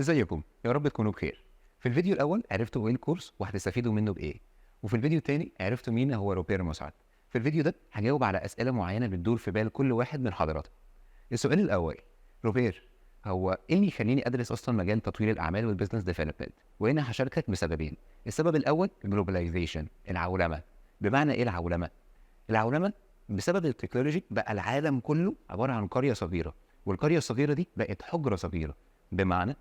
ازيكم؟ يا رب تكونوا بخير. في الفيديو الاول عرفتوا ايه الكورس وهتستفيدوا منه بايه، وفي الفيديو الثاني عرفتوا مين هو روبير مسعد. في الفيديو ده هجاوب على اسئله معينه بتدور في بال كل واحد من حضراتكم. السؤال الاول: روبير، هو ايه اللي يخليني ادرس اصلا مجال تطوير الاعمال والبزنس ديفلوبمنت؟ وهنا هشاركك بسببين. السبب الاول الجلوباليزيشن، العولمه. بمعنى ايه العولمه؟ العولمه بسبب التكنولوجي بقى العالم كله عباره عن قريه صغيره، والقريه الصغيره دي بقت حجره صغيره. بمعنى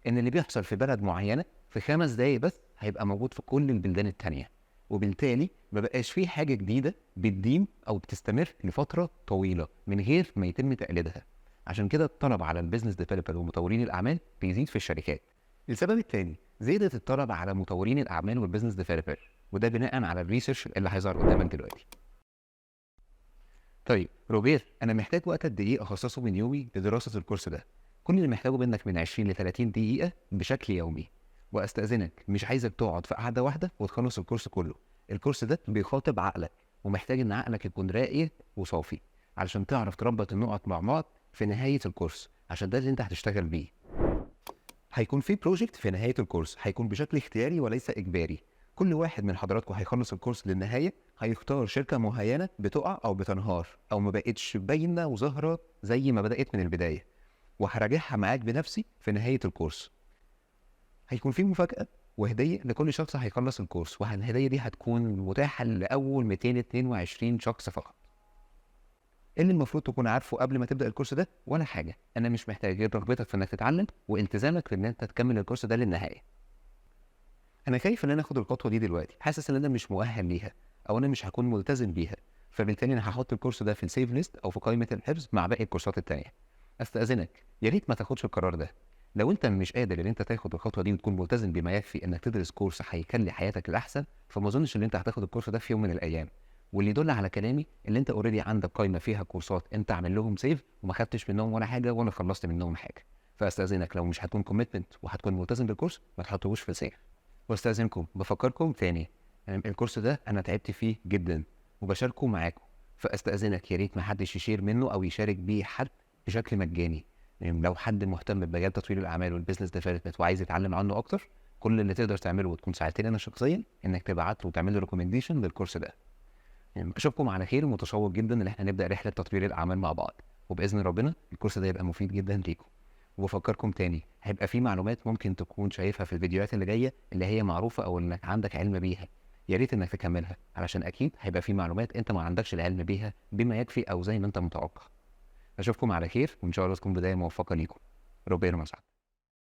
ان اللي بيحصل في بلد معينه في 5 دقايق بس هيبقى موجود في كل البلدان التانيه، وبالتالي ما بقاش فيه حاجه جديده بتديم او بتستمر لفتره طويله من غير ما يتم تقليدها. عشان كده الطلب على البيزنس ديفلوبر ومطورين الاعمال بيزيد في الشركات. السبب الثاني زياده الطلب على مطورين الاعمال والبيزنس ديفلوبر، وده بناء على الريسيرش اللي هيظهر قدامك دلوقتي. طيب روبير، انا محتاج وقت قد ايه اخصصه من يومي لدراسه الكورس ده؟ كل اللي محتاجه منك من 20 ل 30 دقيقه بشكل يومي. واستاذنك، مش عايزك تقعد في قعده واحده وتخلص الكورس كله. الكورس ده بيخاطب عقلك، ومحتاج ان عقلك يكون راقي وصافي علشان تعرف تربط النقط مع بعض في نهايه الكورس، عشان ده اللي انت هتشتغل بيه. هيكون في بروجكت في نهايه الكورس، هيكون بشكل اختياري وليس اجباري. كل واحد من حضراتكم هيخلص الكورس للنهايه هيختار شركه معينه بتقع او بتنهار او ما بقتش باينه وظاهره زي ما بدات من البدايه، وهراجعها معاك بنفسي في نهايه الكورس. هيكون في مفاجاه وهديه لكل شخص هيخلص الكورس، والهديه دي هتكون متاحه لاول 222 شخص فقط. ايه اللي المفروض تكون عارفه قبل ما تبدا الكورس ده؟ ولا حاجه. انا مش محتاج غير رغبتك في انك تتعلم والتزامك في ان انت تكمل الكورس ده للنهايه. انا خايف ان انا اخد الخطوه دي دلوقتي، حاسس ان انا مش مؤهل ليها، او انا مش هكون ملتزم بيها، فبالتالي انا هحط الكورس ده في السيف ليست او في قائمه الحفظ مع باقي الكورسات التانيه. استاذنك يا ريت ما تاخدش القرار ده. لو انت مش قادر ان انت تاخد الخطوه دي وتكون ملتزم بما يكفي انك تدرس كورس هيخلي حياتك الاحسن، فما اظنش ان انت هتاخد الكورس ده في يوم من الايام. واللي يدل على كلامي اللي انت اوريدي عندك قائمه فيها كورسات انت عامل لهم سيف وما خدتش منهم ولا حاجه ولا خلصت منهم حاجه. فاستاذنك لو مش هتكون كوميتمنت وهتكون ملتزم بالكورس ما تحطوش في السيف. واستاذنكم بفكركم تاني، الكورس ده انا تعبت فيه جدا وبشاركه معاكم، فاستاذنك يا ريت ما حدش يشير منه او يشارك بيه حد بشكل مجاني. لو حد مهتم بمجال تطوير الاعمال والبيزنس ديفلوبمنت وعايز يتعلم عنه اكتر، كل اللي تقدر تعمله وتكون ساعدتني انا شخصيا انك تبعت له وتعمل له ريكومنديشن للكورس ده. اشوفكم على خير، ومتشوق جدا ان احنا نبدا رحله تطوير الاعمال مع بعض، وباذن ربنا الكورس ده يبقى مفيد جدا ليكم. وبفكركم تاني، هيبقى في معلومات ممكن تكون شايفها في الفيديوهات اللي جايه اللي هي معروفه او انك عندك علم بيها، يا ريت انك تكملها علشان اكيد هيبقى في معلومات انت ما عندكش العلم بيها بما يكفي او زي ما انت متوقع. اشوفكم على خير، وان شاء الله تكون بدايه موفقه ليكم. روبير مسعد.